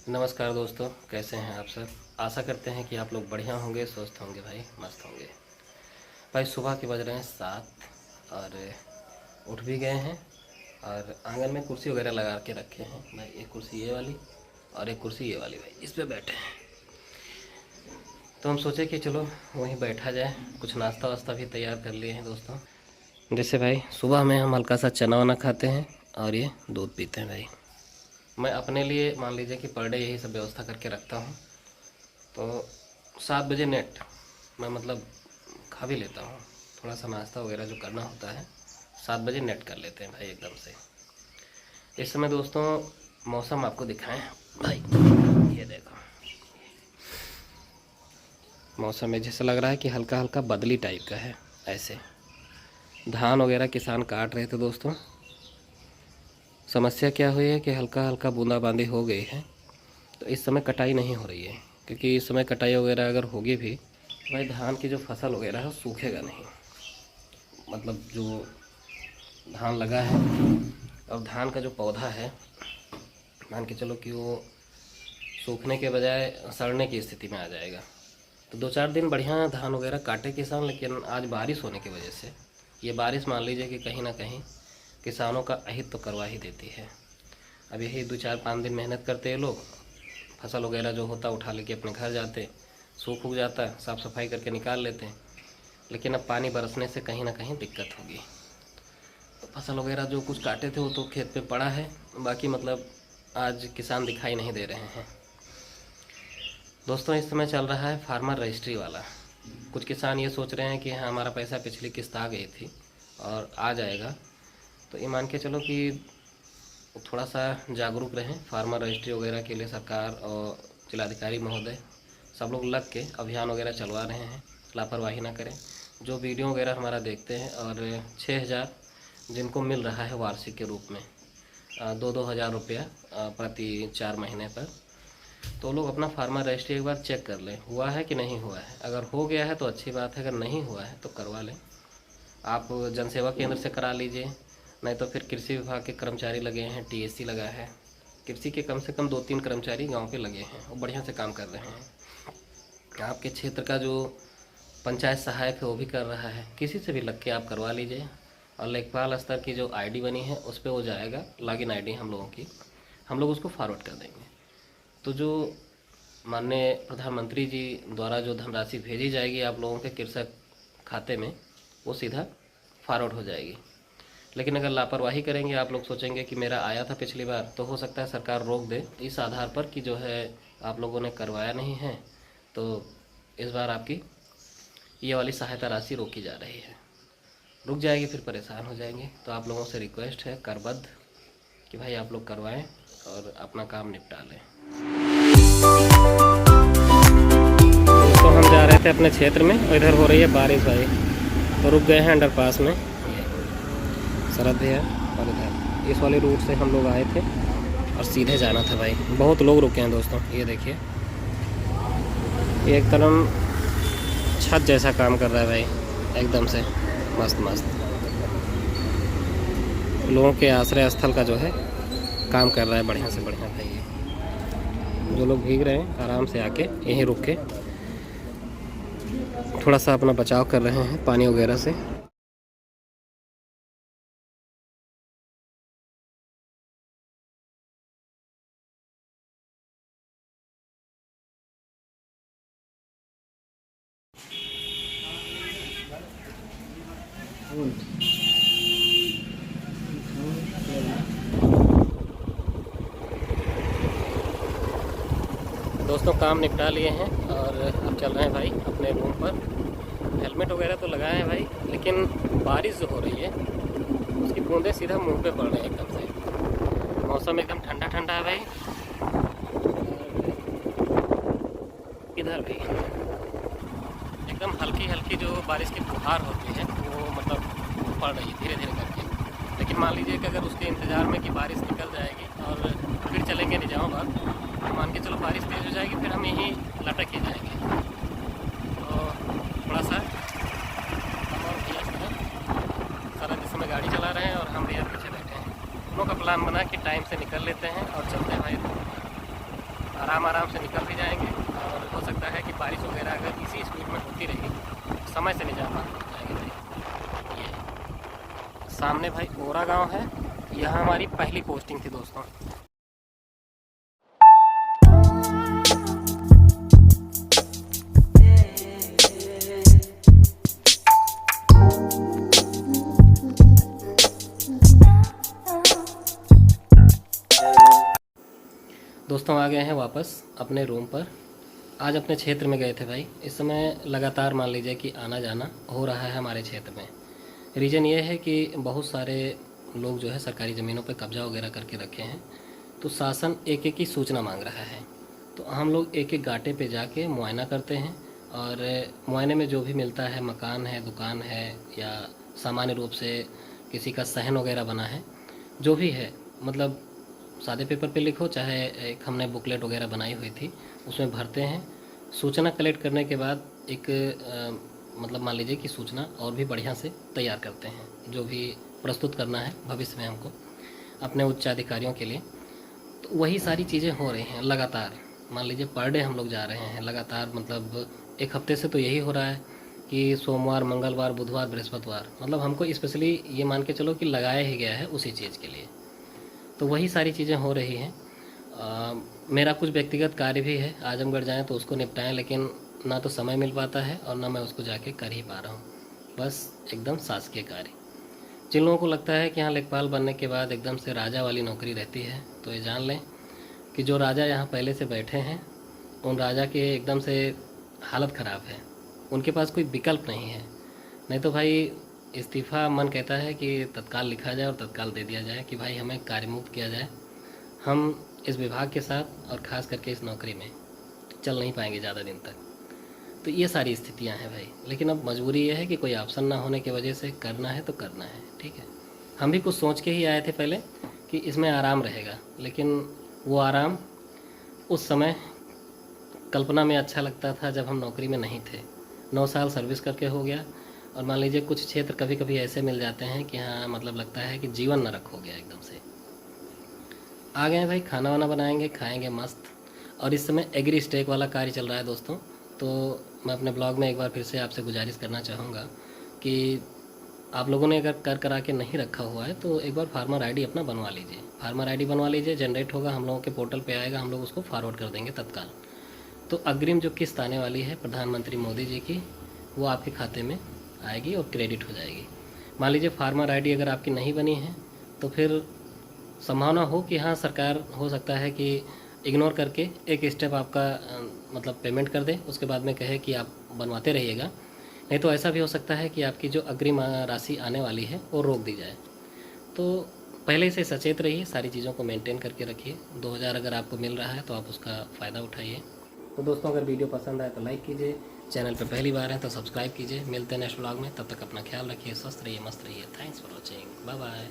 नमस्कार दोस्तों, कैसे हैं आप सब। आशा करते हैं कि आप लोग बढ़िया होंगे, स्वस्थ होंगे भाई, मस्त होंगे। भाई सुबह के बज रहे हैं 7 और उठ भी गए हैं और आंगन में कुर्सी वगैरह लगा के रखे हैं भाई। एक कुर्सी ये वाली और एक कुर्सी ये वाली भाई, इस पे बैठे हैं। तो हम सोचे कि चलो वहीं बैठा जाए। कुछ नाश्ता वास्ता भी तैयार कर लिए हैं दोस्तों। जैसे भाई सुबह में हम हल्का सा चना वना खाते हैं और ये दूध पीते हैं भाई। मैं अपने लिए मान लीजिए कि पर डे यही सब व्यवस्था करके रखता हूँ। तो 7 बजे नेट मैं मतलब खा भी लेता हूँ। थोड़ा सा नाश्ता वगैरह जो करना होता है 7 बजे नेट कर लेते हैं भाई एकदम से। इस समय दोस्तों मौसम आपको दिखाएं भाई, ये देखो मौसम में जैसा लग रहा है कि हल्का हल्का बदली टाइप का है। ऐसे धान वगैरह किसान काट रहे थे दोस्तों। समस्या क्या हुई है कि हल्का हल्का बूंदाबांदी हो गई है, तो इस समय कटाई नहीं हो रही है। क्योंकि इस समय कटाई वगैरह अगर होगी भी तो भाई धान की जो फसल वगैरह है सूखेगा नहीं। मतलब जो धान लगा है, अब धान का जो पौधा है मान के चलो कि वो सूखने के बजाय सड़ने की स्थिति में आ जाएगा। तो 2-4 दिन बढ़िया धान वगैरह काटे किसान, लेकिन आज बारिश होने की वजह से ये बारिश मान लीजिए कि कहीं ना कहीं किसानों का अहित तो करवा ही देती है। अब यही 2-4-5 दिन मेहनत करते हैं लोग, फसल वगैरह जो होता उठा लेके अपने घर जाते, सूख उग जाता, साफ़ सफाई करके निकाल लेते हैं। लेकिन अब पानी बरसने से कहीं ना कहीं दिक्कत होगी। तो फसल वगैरह जो कुछ काटे थे वो तो खेत पे पड़ा है, बाकी मतलब आज किसान दिखाई नहीं दे रहे हैं दोस्तों। इस समय चल रहा है फार्मर रजिस्ट्री वाला। कुछ किसान ये सोच रहे हैं कि हाँ हमारा पैसा पिछली किस्त आ गई थी और आ जाएगा। तो ये मान के चलो कि थोड़ा सा जागरूक रहें। फार्मर रजिस्ट्री वगैरह के लिए सरकार और जिलाधिकारी महोदय सब लोग लग के अभियान वगैरह चलवा रहे हैं। लापरवाही ना करें। जो वीडियो वगैरह हमारा देखते हैं और 6,000 जिनको मिल रहा है वार्षिक के रूप में 2-2 हज़ार रुपया प्रति 4 महीने पर, तो लोग अपना फार्मर रजिस्ट्री एक बार चेक कर लें, हुआ है कि नहीं हुआ है। अगर हो गया है तो अच्छी बात है, अगर नहीं हुआ है तो करवा लें। आप जनसेवा केंद्र से करा लीजिए, नहीं तो फिर कृषि विभाग के कर्मचारी लगे हैं, टीएससी लगा है। कृषि के कम से कम 2-3 कर्मचारी गांव पे लगे हैं, वो बढ़िया से काम कर रहे हैं। आपके क्षेत्र का जो पंचायत सहायक है वो भी कर रहा है। किसी से भी लग के आप करवा लीजिए। और लेखपाल स्तर की जो आईडी बनी है उस पर वो जाएगा, लॉगिन आईडी हम लोगों की, हम लोग उसको फॉरवर्ड कर देंगे। तो जो माननीय प्रधानमंत्री जी द्वारा जो धनराशि भेजी जाएगी आप लोगों के कृषक खाते में, वो सीधा फॉरवर्ड हो जाएगी। लेकिन अगर लापरवाही करेंगे, आप लोग सोचेंगे कि मेरा आया था पिछली बार, तो हो सकता है सरकार रोक दे इस आधार पर कि जो है आप लोगों ने करवाया नहीं है, तो इस बार आपकी ये वाली सहायता राशि रोकी जा रही है। रुक जाएगी, फिर परेशान हो जाएंगे। तो आप लोगों से रिक्वेस्ट है करबद्ध कि भाई आप लोग करवाएं और अपना काम निपटा लें। दोस्तों हम जा रहे थे अपने क्षेत्र में और इधर हो रही है बारिश भाई, तो रुक गए हैं अंडरपास में। सरहद है और इधर इस वाले रूट से हम लोग आए थे और सीधे जाना था भाई। बहुत लोग रुके हैं दोस्तों, ये देखिए एक तरफ छत जैसा काम कर रहा है भाई, एकदम से मस्त मस्त। लोगों के आश्रय स्थल का जो है काम कर रहा है बढ़िया से बढ़िया भाई। ये जो लोग भीग रहे हैं आराम से आके यहीं रुक के थोड़ा सा अपना बचाव कर रहे हैं पानी वगैरह से। दोस्तों काम निपटा लिए हैं और अब चल रहे हैं भाई अपने रूम पर। हेलमेट वगैरह तो लगाए हैं भाई, लेकिन बारिश जो हो रही है उसकी बूंदें सीधा मुंह पे पड़ रही है एकदम से। मौसम एकदम ठंडा ठंडा है भाई। इधर भी एकदम हल्की हल्की जो बारिश की फुहार होती है वो मतलब पड़ रही है धीरे धीरे करके। लेकिन मान लीजिए कि अगर उसके इंतज़ार में कि बारिश निकल जाएगी और फिर चलेंगे निजामाबाद, तो मान के चलो बारिश तेज़ हो जाएगी, फिर हम यहीं लटक ही जाएंगे। तो थोड़ा सा हम और भैया सरहद इस समय गाड़ी चला रहे हैं और हम भैया पीछे बैठे हैं। हम लोग का प्लान बना कि टाइम से निकल लेते हैं और चलते हैं भाई आराम से निकल भी जाएंगे। और हो सकता है कि बारिश वगैरह अगर इसी स्पीड में होती रही, समय से नहीं जा पाएंगे भाई। ये सामने भाई ओरा गांव है, यहाँ हमारी पहली पोस्टिंग थी दोस्तों। दोस्तों आ गए हैं वापस अपने रूम पर। आज अपने क्षेत्र में गए थे भाई। इस समय लगातार मान लीजिए कि आना जाना हो रहा है हमारे क्षेत्र में। रीज़न ये है कि बहुत सारे लोग जो है सरकारी ज़मीनों पर कब्जा वगैरह करके रखे हैं, तो शासन एक एक की सूचना मांग रहा है। तो हम लोग एक एक गाटे पे जाके मुआयना करते हैं, और मुआयने में जो भी मिलता है, मकान है, दुकान है, या सामान्य रूप से किसी का सहन वगैरह बना है, जो भी है, मतलब सादे पेपर पे लिखो, चाहे एक हमने बुकलेट वगैरह बनाई हुई थी उसमें भरते हैं। सूचना कलेक्ट करने के बाद एक मतलब मान लीजिए कि सूचना और भी बढ़िया से तैयार करते हैं, जो भी प्रस्तुत करना है भविष्य में हमको अपने उच्च अधिकारियों के लिए। तो वही सारी चीज़ें हो रही हैं लगातार। मान लीजिए पर डे हम लोग जा रहे हैं लगातार, मतलब एक हफ्ते से तो यही हो रहा है कि सोमवार, मंगलवार, बुधवार, बृहस्पतिवार, मतलब हमको स्पेशली ये मान के चलो कि लगाया ही गया है उसी चीज़ के लिए। तो वही सारी चीज़ें हो रही हैं। मेरा कुछ व्यक्तिगत कार्य भी है, आजमगढ़ जाएं तो उसको निपटाएं, लेकिन ना तो समय मिल पाता है और ना मैं उसको जाके कर ही पा रहा हूँ। बस एकदम शासकीय कार्य। जिन लोगों को लगता है कि यहाँ लेखपाल बनने के बाद एकदम से राजा वाली नौकरी रहती है, तो ये जान लें कि जो राजा यहाँ पहले से बैठे हैं, उन राजा के एकदम से हालत ख़राब है। उनके पास कोई विकल्प नहीं है। नहीं तो भाई इस्तीफ़ा मन कहता है कि तत्काल लिखा जाए और तत्काल दे दिया जाए कि भाई हमें कार्यमुक्त किया जाए। हम इस विभाग के साथ और ख़ास करके इस नौकरी में चल नहीं पाएंगे ज़्यादा दिन तक। तो ये सारी स्थितियां हैं भाई। लेकिन अब मजबूरी ये है कि कोई ऑप्शन ना होने की वजह से करना है तो करना है, ठीक है। हम भी कुछ सोच के ही आए थे पहले कि इसमें आराम रहेगा, लेकिन वो आराम उस समय कल्पना में अच्छा लगता था जब हम नौकरी में नहीं थे। 9 साल सर्विस करके हो गया, और मान लीजिए कुछ क्षेत्र कभी कभी ऐसे मिल जाते हैं कि हाँ, मतलब लगता है कि जीवन नरक हो गया एकदम से। आ गए भाई, खाना वाना बनाएंगे, खाएंगे मस्त। और इस समय एग्री स्टेक वाला कार्य चल रहा है दोस्तों। तो मैं अपने ब्लॉग में एक बार फिर से आपसे गुजारिश करना चाहूँगा कि आप लोगों ने अगर कर करा के नहीं रखा हुआ है तो एक बार फार्मर आईडी अपना बनवा लीजिए। फार्मर आईडी बनवा लीजिए, जनरेट होगा, हम लोगों के पोर्टल पे आएगा, हम लोग उसको फॉरवर्ड कर देंगे तत्काल। तो अग्रिम जो किस्त आने वाली है प्रधानमंत्री मोदी जी की, वो आपके खाते में आएगी और क्रेडिट हो जाएगी। मान लीजिए फार्मर आईडी अगर आपकी नहीं बनी है तो फिर संभावना हो कि हाँ, सरकार हो सकता है कि इग्नोर करके एक स्टेप आपका मतलब पेमेंट कर दे, उसके बाद में कहे कि आप बनवाते रहिएगा। नहीं तो ऐसा भी हो सकता है कि आपकी जो अग्रिम राशि आने वाली है वो रोक दी जाए। तो पहले से सचेत रहिए, सारी चीज़ों को मेंटेन करके रखिए। 2000 अगर आपको मिल रहा है तो आप उसका फ़ायदा उठाइए। तो दोस्तों, अगर वीडियो पसंद आए तो लाइक कीजिए, चैनल पर पहली बार है तो सब्सक्राइब कीजिए। मिलते हैं नेक्स्ट व्लॉग में, तब तक अपना ख्याल रखिए, स्वस्थ रहिए, मस्त रहिए। Thanks for watching, bye bye.